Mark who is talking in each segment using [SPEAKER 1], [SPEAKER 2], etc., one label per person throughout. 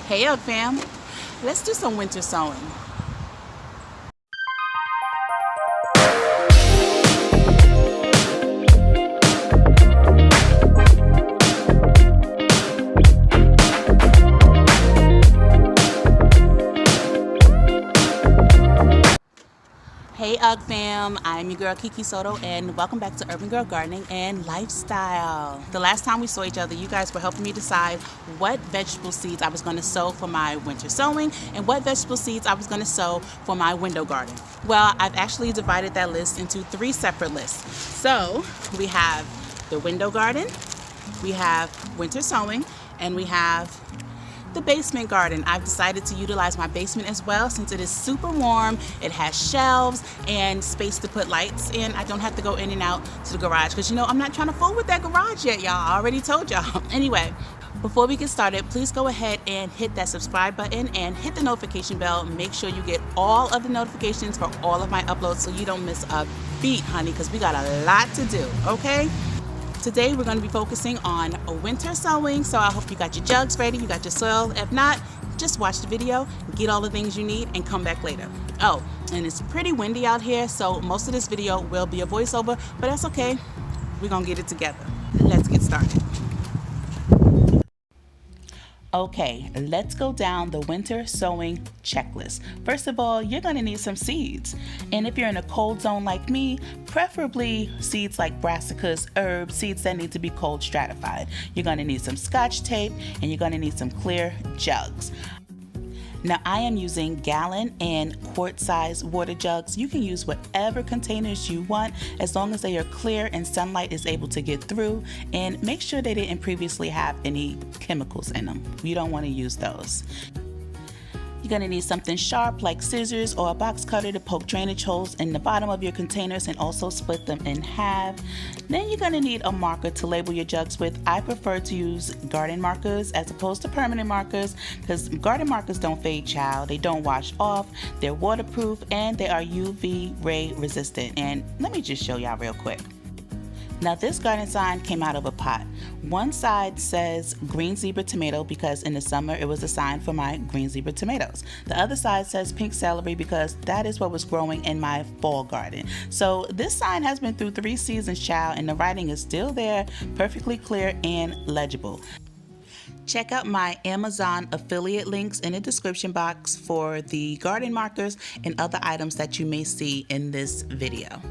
[SPEAKER 1] Hey up fam, let's do some winter sowing. Hey UGG fam, I'm your girl Kee Kee Soto and welcome back to Urban Girl Gardening and Lifestyle. The last time we saw each other, you guys were helping me decide what vegetable seeds I was going to sow for my winter sowing and what vegetable seeds I was going to sow for my window garden. Well, I've actually divided that list into 3 separate lists. So we have the window garden, we have winter sowing, and we have the basement garden. I've decided to utilize my basement as well since it is super warm. It has shelves and space to put lights in. I don't have to go in and out to the garage because I'm not trying to fool with that garage yet, y'all. I already told y'all. Anyway, before we get started, please go ahead and hit that subscribe button and hit the notification bell. Make sure you get all of the notifications for all of my uploads so you don't miss a beat, honey, because we got a lot to do, okay? Today we're going to be focusing on winter sowing, so I hope you got your jugs ready, you got your soil. If not, just watch the video, get all the things you need, and come back later. Oh, and it's pretty windy out here, so most of this video will be a voiceover, but that's okay. We're going to get it together. Let's get started. Okay, let's go down the winter sowing checklist. First of all, you're going to need some seeds. And if you're in a cold zone like me, preferably seeds like brassicas, herbs, seeds that need to be cold stratified. You're going to need some Scotch tape and you're going to need some clear jugs. Now I am using gallon and quart size water jugs. You can use whatever containers you want as long as they are clear and sunlight is able to get through, and make sure they didn't previously have any chemicals in them. You don't want to use those. You're going to need something sharp like scissors or a box cutter to poke drainage holes in the bottom of your containers and also split them in half. Then you're going to need a marker to label your jugs with. I prefer to use garden markers as opposed to permanent markers because garden markers don't fade, child. They don't wash off, they're waterproof, and they are UV ray resistant. And let me just show y'all real quick. Now this garden sign came out of a pot. One side says green zebra tomato because in the summer it was a sign for my green zebra tomatoes. The other side says pink celery because that is what was growing in my fall garden. So this sign has been through 3 seasons, child, and the writing is still there, perfectly clear and legible. Check out my Amazon affiliate links in the description box for the garden markers and other items that you may see in this video.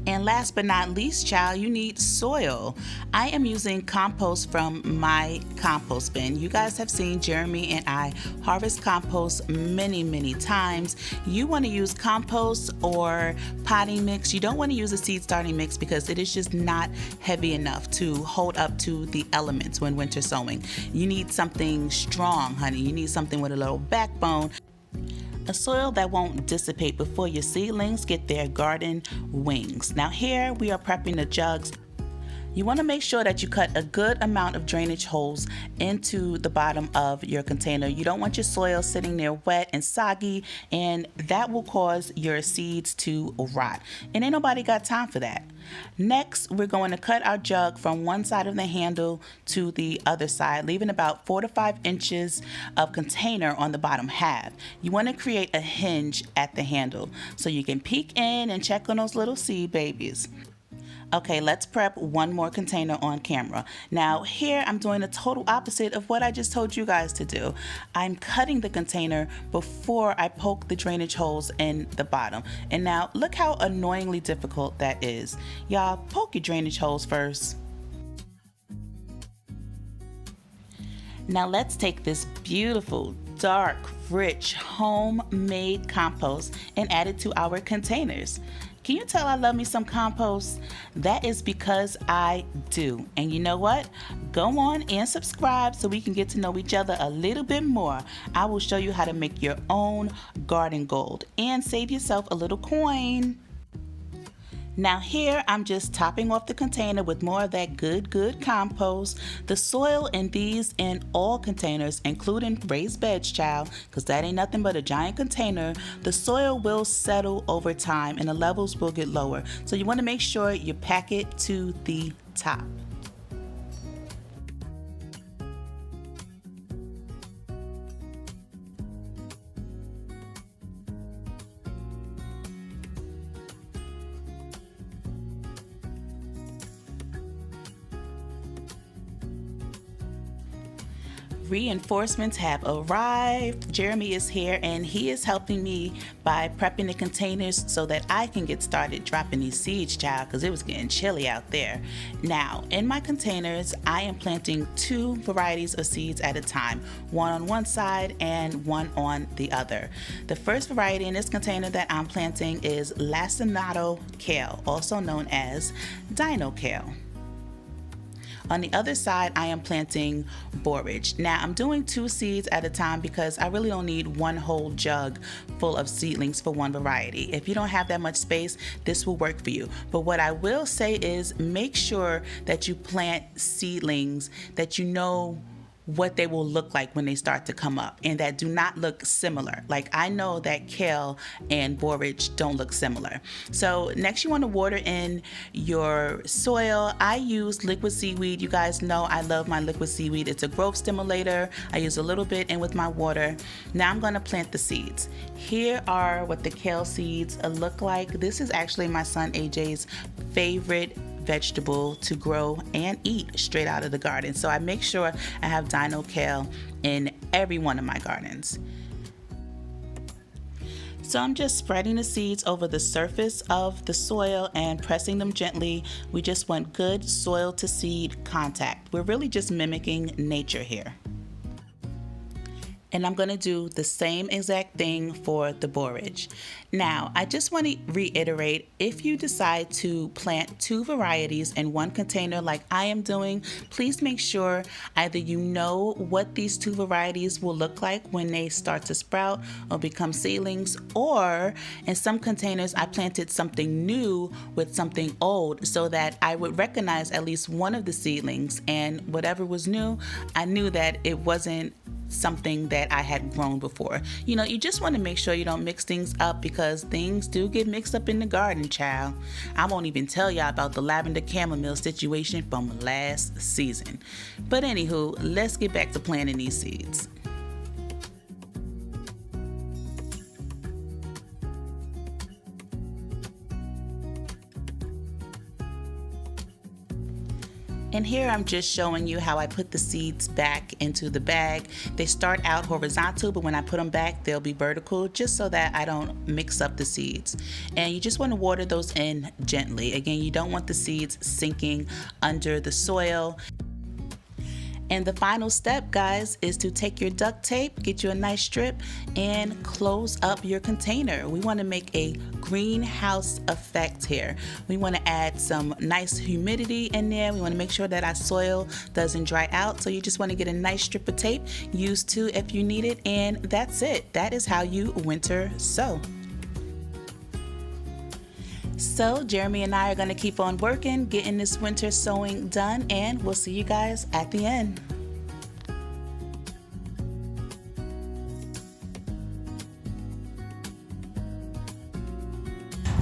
[SPEAKER 1] And last but not least, child, you need soil. I am using compost from my compost bin. You guys have seen Jeremy and I harvest compost many times. You want to use compost or potting mix. You don't want to use a seed starting mix because it is just not heavy enough to hold up to the elements when winter sowing. You need something strong, honey. You need something with a little backbone. A soil that won't dissipate before your seedlings get their garden wings. Now here we are prepping the jugs. You want to make sure that you cut a good amount of drainage holes into the bottom of your container. You don't want your soil sitting there wet and soggy, and that will cause your seeds to rot. And ain't nobody got time for that. Next, we're going to cut our jug from one side of the handle to the other side, leaving about 4 to 5 inches of container on the bottom half. You want to create a hinge at the handle so you can peek in and check on those little seed babies. Okay, let's prep one more container on camera. Now here I'm doing the total opposite of what I just told you guys to do. I'm cutting the container before I poke the drainage holes in the bottom. And now look how annoyingly difficult that is. Y'all, poke your drainage holes first. Now let's take this beautiful, dark, rich, homemade compost and add it to our containers. Can you tell I love me some compost? That is because I do. And you know what? Go on and subscribe so we can get to know each other a little bit more. I will show you how to make your own garden gold and save yourself a little coin. Now here I'm just topping off the container with more of that good compost. The soil in these and all containers, including raised beds, child, because that ain't nothing but a giant container, the soil will settle over time and the levels will get lower. So you want to make sure you pack it to the top. Reinforcements have arrived. Jeremy is here and he is helping me by prepping the containers so that I can get started dropping these seeds, child, because it was getting chilly out there. Now, in my containers, I am planting 2 varieties of seeds at a time, one on one side and one on the other. The first variety in this container that I'm planting is lacinato kale, also known as dino kale. On the other side, I am planting borage. Now, I'm doing 2 seeds at a time because I really don't need one whole jug full of seedlings for one variety. If you don't have that much space, this will work for you. But what I will say is make sure that you plant seedlings that you know what they will look like when they start to come up and that do not look similar. Like, I know that kale and borage don't look similar. So next you want to water in your soil. I use liquid seaweed. You guys know I love my liquid seaweed. It's a growth stimulator. I use a little bit in with my water. Now I'm going to plant the seeds. Here are what the kale seeds look like. This is actually my son AJ's favorite vegetable to grow and eat straight out of the garden. So I make sure I have dino kale in every one of my gardens. So I'm just spreading the seeds over the surface of the soil and pressing them gently. We just want good soil to seed contact. We're really just mimicking nature here. And I'm going to do the same exact thing for the borage. Now, I just want to reiterate, if you decide to plant 2 varieties in one container like I am doing, please make sure either you know what these 2 varieties will look like when they start to sprout or become seedlings, or in some containers I planted something new with something old so that I would recognize at least one of the seedlings, and whatever was new, I knew that it wasn't something that I had grown before. You know, you just want to make sure you don't mix things up because things do get mixed up in the garden, child. I won't even tell y'all about the lavender chamomile situation from last season. But anywho, let's get back to planting these seeds. And here I'm just showing you how I put the seeds back into the bag. They start out horizontal, but when I put them back, they'll be vertical, just so that I don't mix up the seeds. And you just want to water those in gently. Again, you don't want the seeds sinking under the soil. And the final step, guys, is to take your duct tape, get you a nice strip, and close up your container. We want to make a greenhouse effect here. We want to add some nice humidity in there. We want to make sure that our soil doesn't dry out. So you just want to get a nice strip of tape, use 2 if you need it, and that's it. That is how you winter sow. So Jeremy and I are going to keep on working, getting this winter sowing done, and we'll see you guys at the end.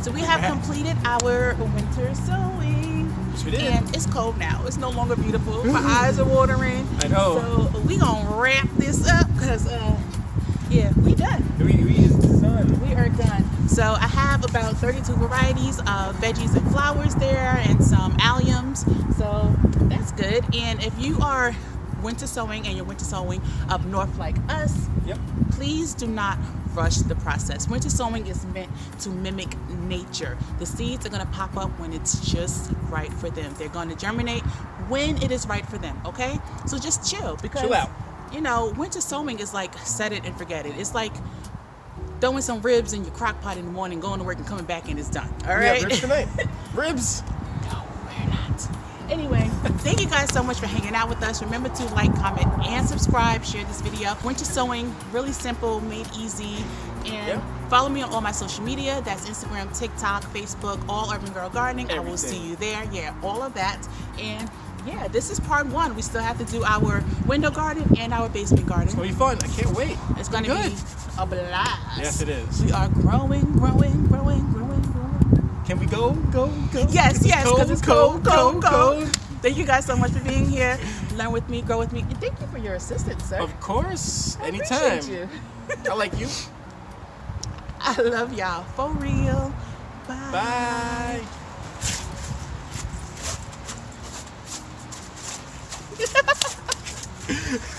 [SPEAKER 1] So we have completed our winter sowing.
[SPEAKER 2] Yes, we did.
[SPEAKER 1] And it's cold now. It's no longer beautiful. My eyes are watering.
[SPEAKER 2] I know.
[SPEAKER 1] So we gonna wrap this up because yeah, we done.
[SPEAKER 2] We done.
[SPEAKER 1] We are done. So I have about 32 varieties of veggies and flowers there and some alliums. So that's good. And if you are winter sowing and you're winter sowing up north like us,
[SPEAKER 2] Yep.
[SPEAKER 1] please do not rush the process. Winter sowing is meant to mimic nature. The seeds are going to pop up when it's just right for them. They're going to germinate when it is right for them, okay? So just chill because,
[SPEAKER 2] Chill out.
[SPEAKER 1] you know, winter sowing is like set it and forget it. It's like throwing some ribs in your crock pot in the morning, going to work and coming back and it's done, all right?
[SPEAKER 2] Yeah, ribs tonight. Ribs.
[SPEAKER 1] No, we're not. Anyway, thank you guys so much for hanging out with us. Remember to like, comment, and subscribe. Share this video. Winter sowing, really simple, made easy. And follow me on all my social media. That's Instagram, TikTok, Facebook, all Urban Girl Gardening.
[SPEAKER 2] Everything.
[SPEAKER 1] I will see you there. Yeah, all of that. And yeah, this is part 1. We still have to do our window garden and our basement garden.
[SPEAKER 2] It's gonna be fun. I can't wait.
[SPEAKER 1] It's going to be a blast.
[SPEAKER 2] Yes, it is.
[SPEAKER 1] We are growing.
[SPEAKER 2] Can we go?
[SPEAKER 1] Yes, because it's cold.
[SPEAKER 2] Cold.
[SPEAKER 1] Thank you guys so much for being here. Learn with me, grow with me, and thank you for your assistance, sir.
[SPEAKER 2] Of course.
[SPEAKER 1] I
[SPEAKER 2] Anytime.
[SPEAKER 1] appreciate you.
[SPEAKER 2] I like you.
[SPEAKER 1] I love y'all. For real. Bye.
[SPEAKER 2] Bye.